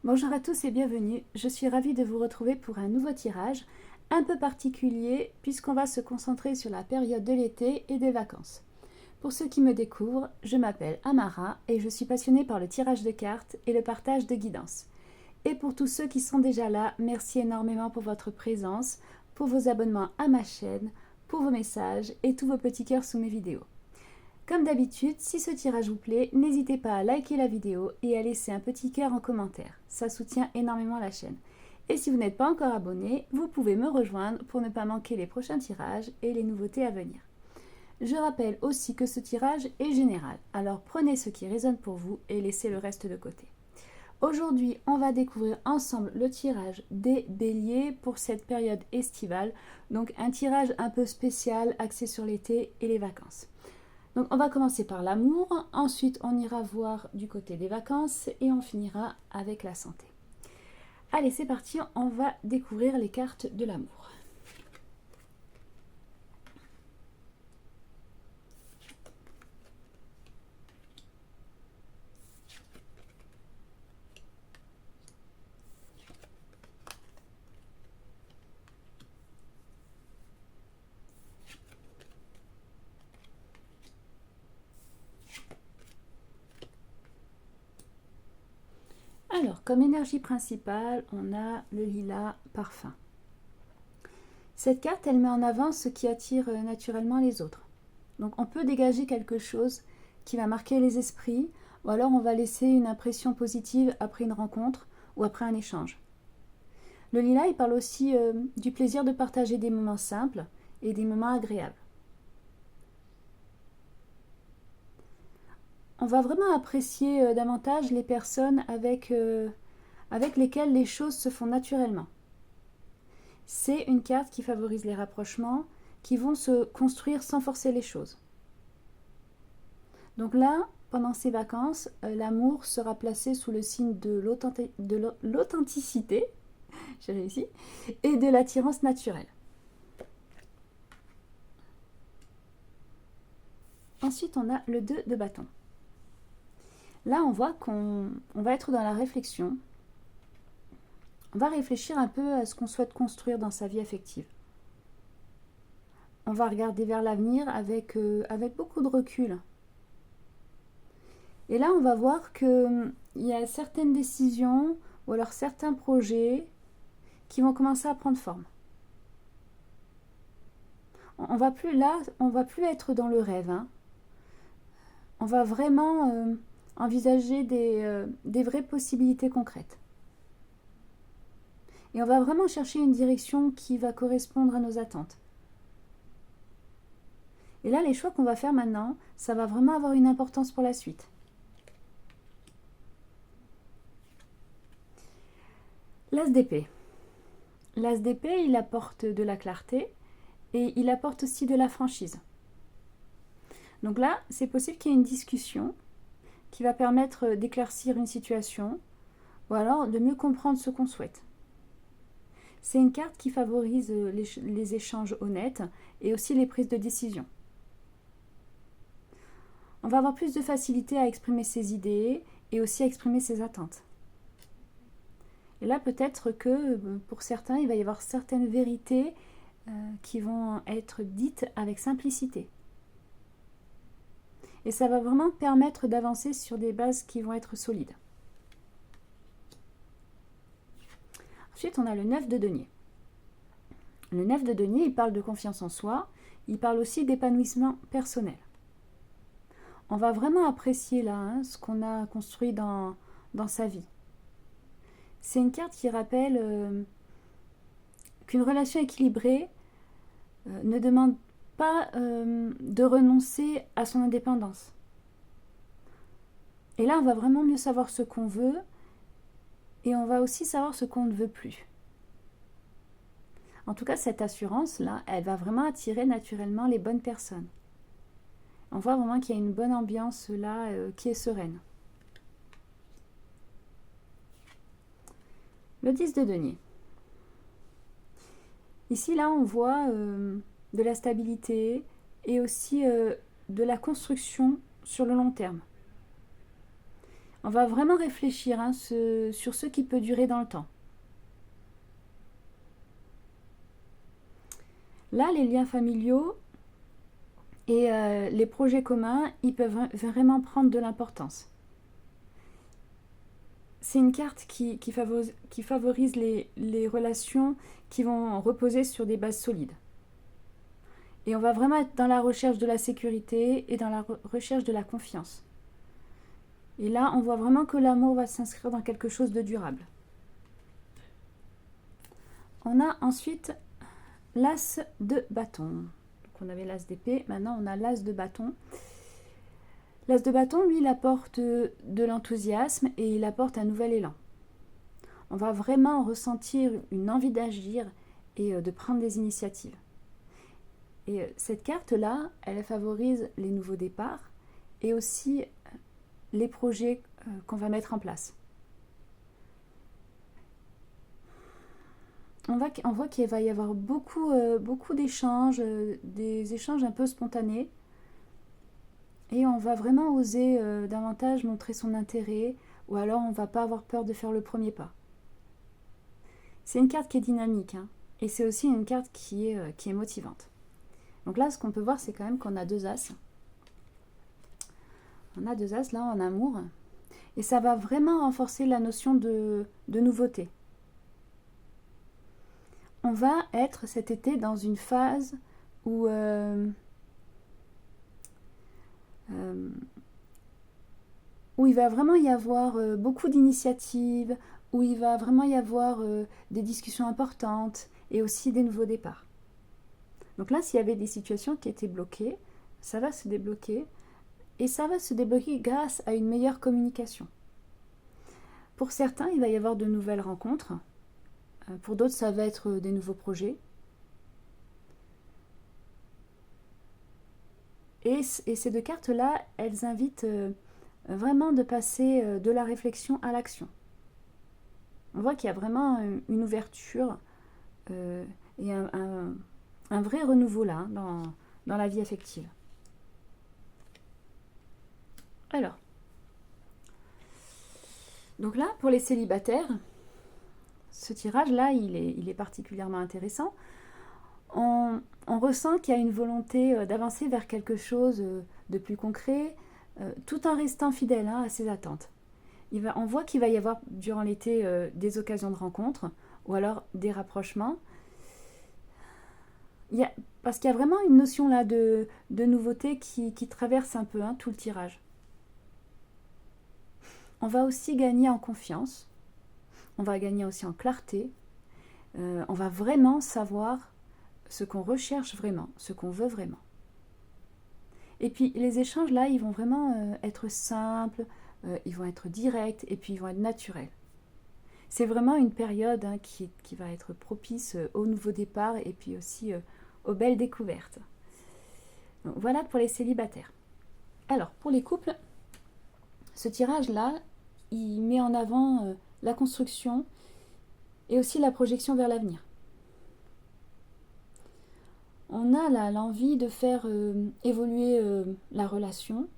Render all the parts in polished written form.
Bonjour à tous et bienvenue, je suis ravie de vous retrouver pour un nouveau tirage, un peu particulier puisqu'on va se concentrer sur la période de l'été et des vacances. Pour ceux qui me découvrent, je m'appelle Amara et je suis passionnée par le tirage de cartes et le partage de guidance. Et pour tous ceux qui sont déjà là, merci énormément pour votre présence, pour vos abonnements à ma chaîne, pour vos messages et tous vos petits cœurs sous mes vidéos. Comme d'habitude, si ce tirage vous plaît, n'hésitez pas à liker la vidéo et à laisser un petit cœur en commentaire. Ça soutient énormément la chaîne. Et si vous n'êtes pas encore abonné, vous pouvez me rejoindre pour ne pas manquer les prochains tirages et les nouveautés à venir. Je rappelle aussi que ce tirage est général, alors prenez ce qui résonne pour vous et laissez le reste de côté. Aujourd'hui, on va découvrir ensemble le tirage des béliers pour cette période estivale, donc un tirage un peu spécial axé sur l'été et les vacances. Donc on va commencer par l'amour, ensuite on ira voir du côté des vacances et on finira avec la santé. Allez, c'est parti, on va découvrir les cartes de l'amour. Alors, comme énergie principale, on a le lilas parfum. Cette carte, elle met en avant ce qui attire naturellement les autres. Donc, on peut dégager quelque chose qui va marquer les esprits, ou alors on va laisser une impression positive après une rencontre ou après un échange. Le lilas, il parle aussi du plaisir de partager des moments simples et des moments agréables. On va vraiment apprécier davantage les personnes avec lesquelles les choses se font naturellement. C'est une carte qui favorise les rapprochements qui vont se construire sans forcer les choses. Donc là, pendant ces vacances, l'amour sera placé sous le signe de l'authenticité, j'ai réussi, et de l'attirance naturelle. Ensuite, on a le 2 de bâton. Là, on voit qu'on va être dans la réflexion. On va réfléchir un peu à ce qu'on souhaite construire dans sa vie affective. On va regarder vers l'avenir avec beaucoup de recul. Et là, on va voir qu'il y a certaines décisions ou alors certains projets qui vont commencer à prendre forme. On va plus être dans le rêve. On va vraiment envisager des vraies possibilités concrètes. Et on va vraiment chercher une direction qui va correspondre à nos attentes. Et là, les choix qu'on va faire maintenant, ça va vraiment avoir une importance pour la suite. L'as d'épée. L'as d'épée, il apporte de la clarté et il apporte aussi de la franchise. Donc là, c'est possible qu'il y ait une discussion qui va permettre d'éclaircir une situation ou alors de mieux comprendre ce qu'on souhaite. C'est une carte qui favorise les échanges honnêtes et aussi les prises de décision. On va avoir plus de facilité à exprimer ses idées et aussi à exprimer ses attentes. Et là, peut-être que pour certains, il va y avoir certaines vérités qui vont être dites avec simplicité. Et ça va vraiment permettre d'avancer sur des bases qui vont être solides. Ensuite, on a le 9 de denier. Le 9 de denier, il parle de confiance en soi, il parle aussi d'épanouissement personnel. On va vraiment apprécier là ce qu'on a construit dans sa vie. C'est une carte qui rappelle qu'une relation équilibrée ne demande pas de renoncer à son indépendance. Et là, on va vraiment mieux savoir ce qu'on veut et on va aussi savoir ce qu'on ne veut plus. En tout cas, cette assurance-là, elle va vraiment attirer naturellement les bonnes personnes. On voit vraiment qu'il y a une bonne ambiance là qui est sereine. Le 10 de denier. Ici, là, on voit de la stabilité et aussi de la construction sur le long terme. On va vraiment réfléchir sur ce qui peut durer dans le temps. Là, les liens familiaux et les projets communs, ils peuvent vraiment prendre de l'importance. C'est une carte qui favorise les relations qui vont reposer sur des bases solides. Et on va vraiment être dans la recherche de la sécurité et dans la recherche de la confiance. Et là, on voit vraiment que l'amour va s'inscrire dans quelque chose de durable. On a ensuite l'as de bâton. Donc on avait l'as d'épée, maintenant on a l'as de bâton. L'as de bâton, lui, il apporte de l'enthousiasme et il apporte un nouvel élan. On va vraiment ressentir une envie d'agir et de prendre des initiatives. Et cette carte-là, elle favorise les nouveaux départs et aussi les projets qu'on va mettre en place. On voit qu'il va y avoir beaucoup d'échanges, des échanges un peu spontanés. Et on va vraiment oser davantage montrer son intérêt, ou alors on ne va pas avoir peur de faire le premier pas. C'est une carte qui est dynamique, hein, et c'est aussi une carte qui est motivante. Donc là, ce qu'on peut voir, c'est quand même qu'on a 2 as. On a 2 as là en amour, et ça va vraiment renforcer la notion de nouveauté. On va être cet été dans une phase où il va vraiment y avoir beaucoup d'initiatives, où il va vraiment y avoir des discussions importantes et aussi des nouveaux départs. Donc là, s'il y avait des situations qui étaient bloquées, ça va se débloquer et ça va se débloquer grâce à une meilleure communication. Pour certains, il va y avoir de nouvelles rencontres. Pour d'autres, ça va être des nouveaux projets. Et ces 2 cartes-là, elles invitent vraiment de passer de la réflexion à l'action. On voit qu'il y a vraiment une ouverture et un vrai renouveau là dans la vie affective. Alors, donc là, pour les célibataires, ce tirage-là, il est particulièrement intéressant. On ressent qu'il y a une volonté d'avancer vers quelque chose de plus concret, tout en restant fidèle à ses attentes. On voit qu'il va y avoir durant l'été des occasions de rencontres ou alors des rapprochements. Parce qu'il y a vraiment une notion là de nouveauté qui traverse un peu tout le tirage. On va aussi gagner en confiance, on va gagner aussi en clarté, on va vraiment savoir ce qu'on recherche vraiment, ce qu'on veut vraiment. Et puis les échanges là, ils vont vraiment être simples, ils vont être directs et puis ils vont être naturels. C'est vraiment une période qui va être propice au nouveau départ et puis aussi aux belles découvertes. Donc, voilà pour les célibataires. Alors pour les couples, ce tirage-là, il met en avant la construction et aussi la projection vers l'avenir. On a là l'envie de faire évoluer la relation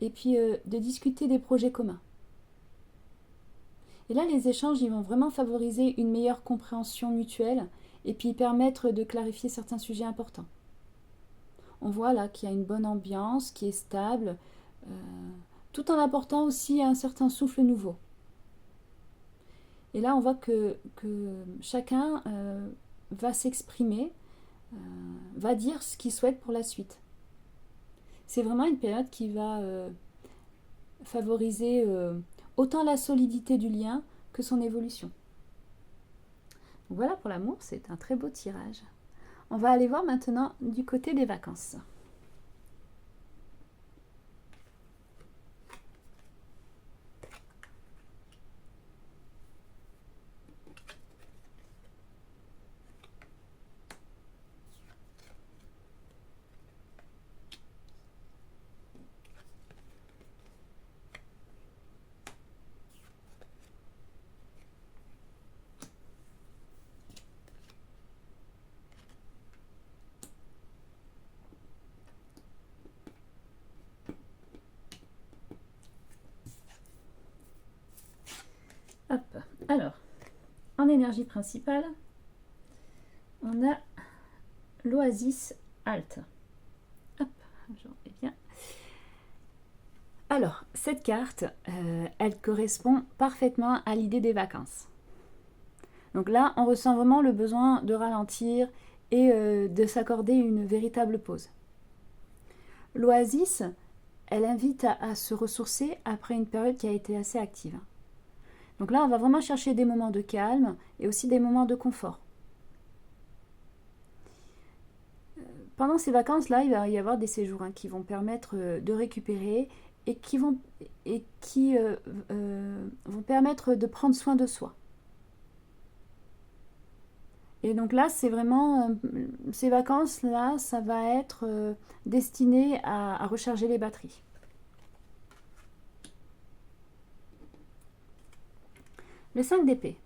et puis de discuter des projets communs. Et là, les échanges, ils vont vraiment favoriser une meilleure compréhension mutuelle et puis permettre de clarifier certains sujets importants. On voit là qu'il y a une bonne ambiance, qui est stable, tout en apportant aussi un certain souffle nouveau. Et là, on voit que chacun va s'exprimer, va dire ce qu'il souhaite pour la suite. C'est vraiment une période qui va favoriser autant la solidité du lien que son évolution. Donc voilà pour l'amour, c'est un très beau tirage. On va aller voir maintenant du côté des vacances. Hop. Alors, en énergie principale, on a l'Oasis Alt. Hop, j'en reviens. Alors, cette carte, elle correspond parfaitement à l'idée des vacances. Donc là, on ressent vraiment le besoin de ralentir et de s'accorder une véritable pause. L'Oasis, elle invite à se ressourcer après une période qui a été assez active. Donc là, on va vraiment chercher des moments de calme et aussi des moments de confort. Pendant ces vacances-là, il va y avoir des séjours qui vont permettre de récupérer et qui vont permettre de prendre soin de soi. Et donc là, c'est vraiment, ces vacances-là, ça va être destiné à recharger les batteries. Le 5 d'épée.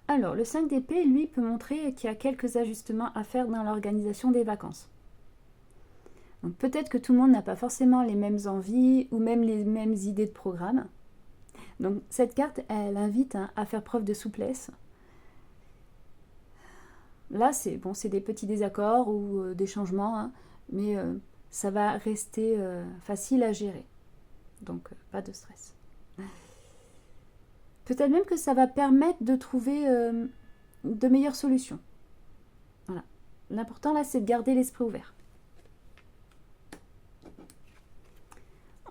Alors, le 5 d'épée, lui, peut montrer qu'il y a quelques ajustements à faire dans l'organisation des vacances. Donc peut-être que tout le monde n'a pas forcément les mêmes envies ou même les mêmes idées de programme. Donc cette carte, elle invite à faire preuve de souplesse. Là, c'est des petits désaccords ou des changements, mais ça va rester facile à gérer. Donc pas de stress. Peut-être même que ça va permettre de trouver de meilleures solutions. Voilà. L'important là, c'est de garder l'esprit ouvert.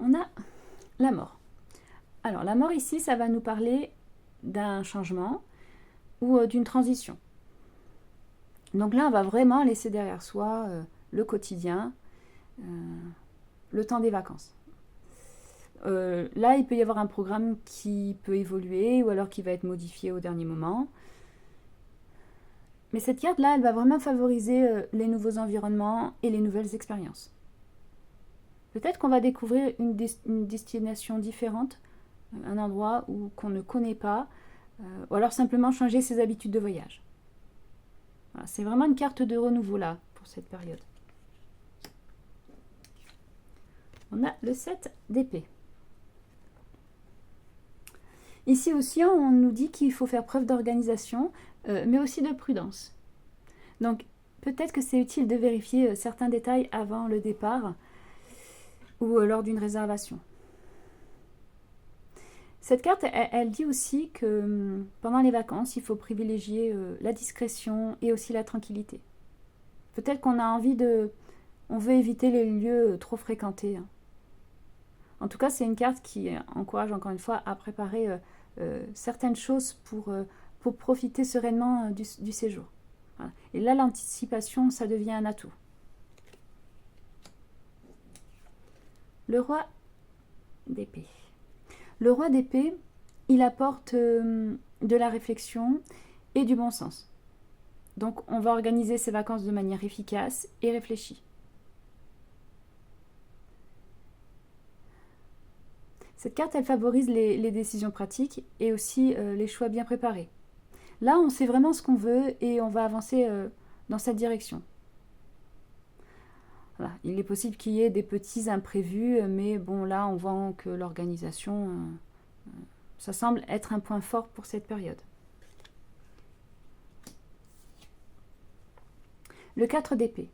On a la mort. Alors la mort ici, ça va nous parler d'un changement ou d'une transition. Donc là, on va vraiment laisser derrière soi le quotidien, le temps des vacances. Là, il peut y avoir un programme qui peut évoluer ou alors qui va être modifié au dernier moment. Mais cette carte-là, elle va vraiment favoriser les nouveaux environnements et les nouvelles expériences. Peut-être qu'on va découvrir une destination différente, un endroit qu'on ne connaît pas, ou alors simplement changer ses habitudes de voyage. Voilà, c'est vraiment une carte de renouveau là, pour cette période. On a le 7 d'épée. Ici aussi, on nous dit qu'il faut faire preuve d'organisation, mais aussi de prudence. Donc, peut-être que c'est utile de vérifier certains détails avant le départ ou lors d'une réservation. Cette carte, elle dit aussi que pendant les vacances, il faut privilégier la discrétion et aussi la tranquillité. Peut-être qu'on a on veut éviter les lieux trop fréquentés. En tout cas, c'est une carte qui encourage encore une fois à préparer certaines choses pour profiter sereinement du séjour. Voilà. Et là, l'anticipation, ça devient un atout. Le roi d'épée. Le roi d'épée, il apporte de la réflexion et du bon sens. Donc, on va organiser ses vacances de manière efficace et réfléchie. Cette carte, elle favorise les décisions pratiques et aussi les choix bien préparés. Là, on sait vraiment ce qu'on veut et on va avancer dans cette direction. Voilà. Il est possible qu'il y ait des petits imprévus, mais bon, là, on voit que l'organisation, ça semble être un point fort pour cette période. Le 4 d'épée.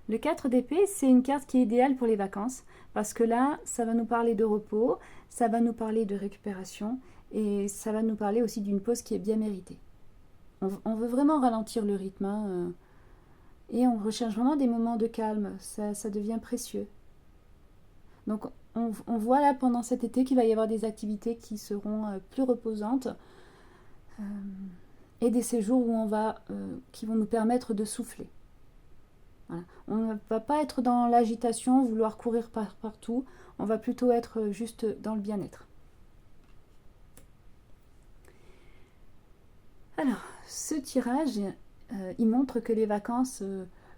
Le 4 d'épée, c'est une carte qui est idéale pour les vacances, parce que là, ça va nous parler de repos, ça va nous parler de récupération, et ça va nous parler aussi d'une pause qui est bien méritée. On veut vraiment ralentir le rythme, et on recherche vraiment des moments de calme, ça devient précieux. Donc on voit là pendant cet été qu'il va y avoir des activités qui seront plus reposantes, et des séjours qui vont nous permettre de souffler. Voilà. On ne va pas être dans l'agitation, vouloir courir partout, on va plutôt être juste dans le bien-être. Alors, ce tirage, il montre que les vacances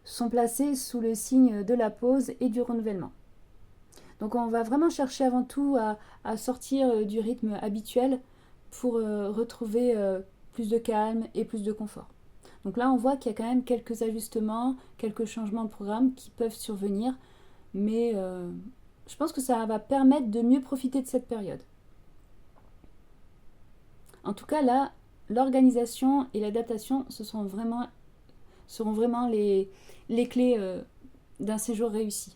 sont placées sous le signe de la pause et du renouvellement. Donc on va vraiment chercher avant tout à sortir du rythme habituel pour retrouver plus de calme et plus de confort. Donc là, on voit qu'il y a quand même quelques ajustements, quelques changements de programme qui peuvent survenir, mais je pense que ça va permettre de mieux profiter de cette période. En tout cas, là, l'organisation et l'adaptation seront vraiment les clés d'un séjour réussi.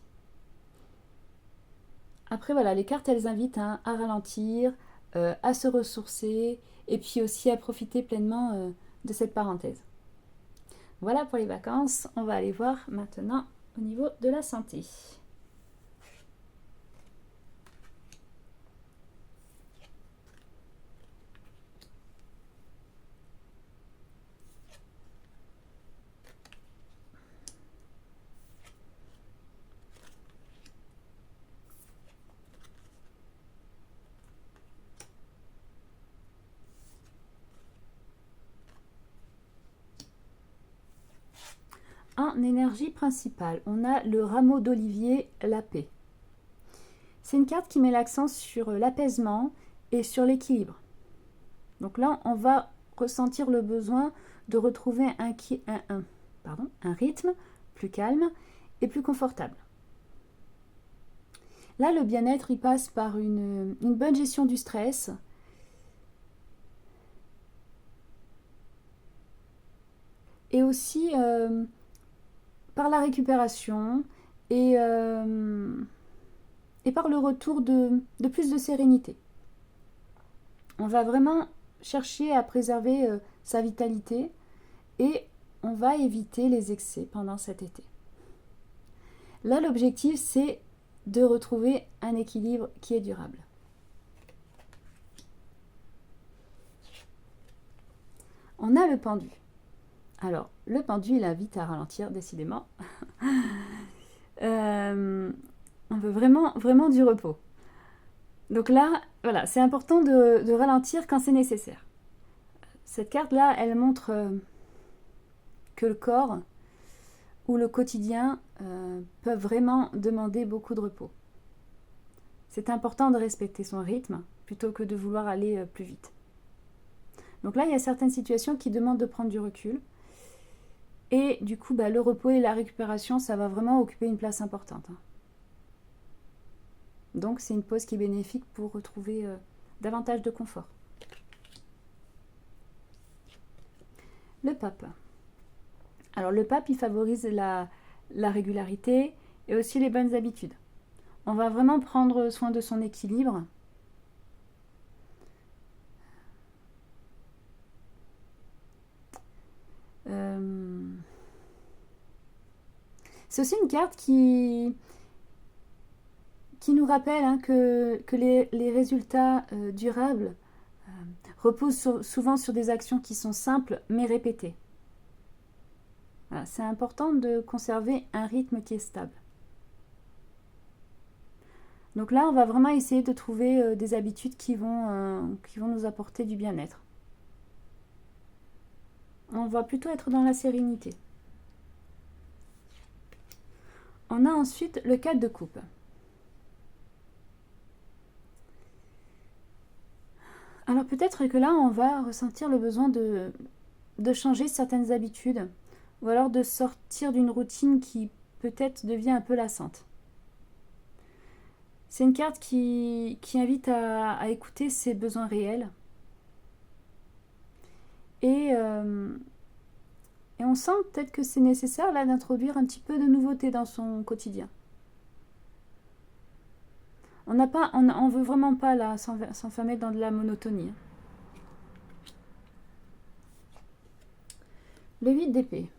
Après, voilà, les cartes, elles invitent à ralentir, à se ressourcer, et puis aussi à profiter pleinement de cette parenthèse. Voilà pour les vacances. On va aller voir maintenant au niveau de la santé. En énergie principale, on a le rameau d'olivier, la paix. C'est une carte qui met l'accent sur l'apaisement et sur l'équilibre. Donc là, on va ressentir le besoin de retrouver un rythme plus calme et plus confortable. Là, le bien-être, il passe par une bonne gestion du stress, et aussi par la récupération et par le retour de plus de sérénité. On va vraiment chercher à préserver sa vitalité et on va éviter les excès pendant cet été. Là, l'objectif, c'est de retrouver un équilibre qui est durable. On a le pendu. Alors, le pendu, il invite à ralentir, décidément. On veut vraiment du repos. Donc là, voilà, c'est important de ralentir quand c'est nécessaire. Cette carte-là, elle montre que le corps ou le quotidien peuvent vraiment demander beaucoup de repos. C'est important de respecter son rythme plutôt que de vouloir aller plus vite. Donc là, il y a certaines situations qui demandent de prendre du recul. Et du coup, le repos et la récupération, ça va vraiment occuper une place importante. Donc c'est une pause qui est bénéfique pour retrouver davantage de confort. Le pape. Alors le pape, il favorise la régularité et aussi les bonnes habitudes. On va vraiment prendre soin de son équilibre. C'est aussi une carte qui nous rappelle que les résultats durables reposent souvent sur des actions qui sont simples mais répétées. Voilà, c'est important de conserver un rythme qui est stable. Donc là, on va vraiment essayer de trouver des habitudes qui vont nous apporter du bien-être. On va plutôt être dans la sérénité. On a ensuite le 4 de coupe. Alors peut-être que là, on va ressentir le besoin de changer certaines habitudes ou alors de sortir d'une routine qui peut-être devient un peu lassante. C'est une carte qui invite à écouter ses besoins réels. Et on sent peut-être que c'est nécessaire là d'introduire un petit peu de nouveauté dans son quotidien. On veut vraiment pas là s'enfermer dans de la monotonie. Le 8 d'épée.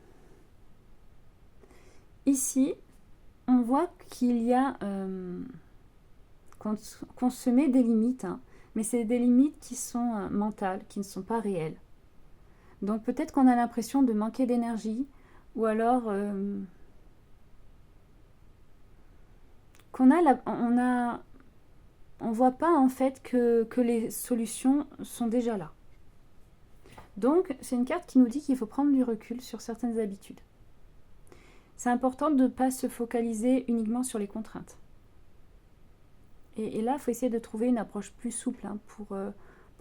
Ici, on voit qu'il y a qu'on se met des limites, mais c'est des limites qui sont mentales, qui ne sont pas réelles. Donc peut-être qu'on a l'impression de manquer d'énergie, ou alors on voit pas en fait que les solutions sont déjà là. Donc c'est une carte qui nous dit qu'il faut prendre du recul sur certaines habitudes. C'est important de ne pas se focaliser uniquement sur les contraintes. Et là, il faut essayer de trouver une approche plus souple pour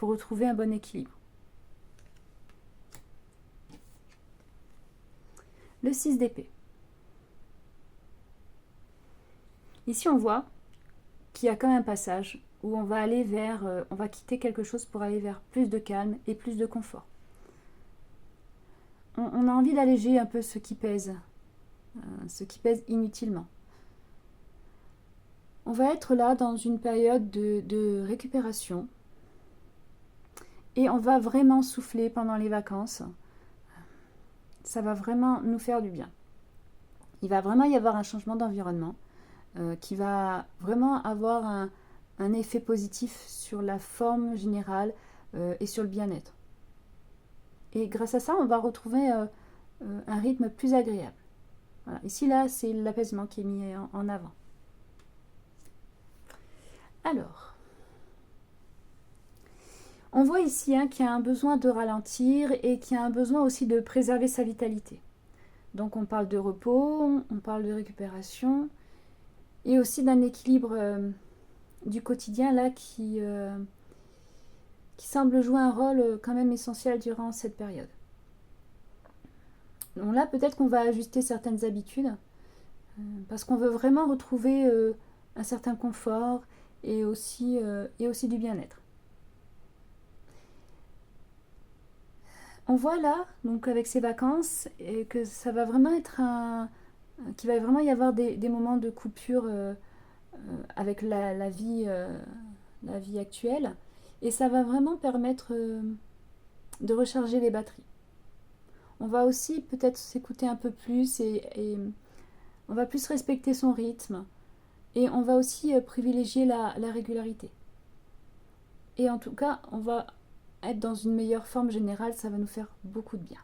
retrouver un bon équilibre. Le 6 d'épée. Ici, on voit qu'il y a quand même un passage où on va aller vers, on va quitter quelque chose pour aller vers plus de calme et plus de confort. On a envie d'alléger un peu ce qui pèse inutilement. On va être là dans une période de récupération et on va vraiment souffler pendant les vacances. Ça va vraiment nous faire du bien. Il va vraiment y avoir un changement d'environnement qui va vraiment avoir un effet positif sur la forme générale et sur le bien-être. Et grâce à ça, on va retrouver un rythme plus agréable. Voilà. Ici, là, c'est l'apaisement qui est mis en avant. Alors, on voit ici qu'il y a un besoin de ralentir et qu'il y a un besoin aussi de préserver sa vitalité. Donc on parle de repos, on parle de récupération et aussi d'un équilibre du quotidien là qui semble jouer un rôle quand même essentiel durant cette période. Donc là peut-être qu'on va ajuster certaines habitudes parce qu'on veut vraiment retrouver un certain confort et aussi du bien-être. On voit là, donc avec ces vacances, que ça va vraiment être qu'il va vraiment y avoir des moments de coupure avec la vie actuelle, et ça va vraiment permettre de recharger les batteries. On va aussi peut-être s'écouter un peu plus et on va plus respecter son rythme, et on va aussi privilégier la régularité. Et en tout cas, on va être dans une meilleure forme générale, ça va nous faire beaucoup de bien.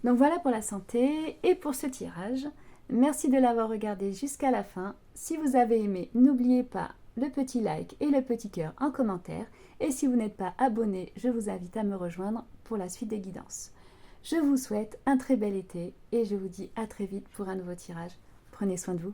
Donc voilà pour la santé et pour ce tirage. Merci de l'avoir regardé jusqu'à la fin. Si vous avez aimé, n'oubliez pas le petit like et le petit cœur en commentaire. Et si vous n'êtes pas abonné, je vous invite à me rejoindre pour la suite des guidances. Je vous souhaite un très bel été et je vous dis à très vite pour un nouveau tirage. Prenez soin de vous.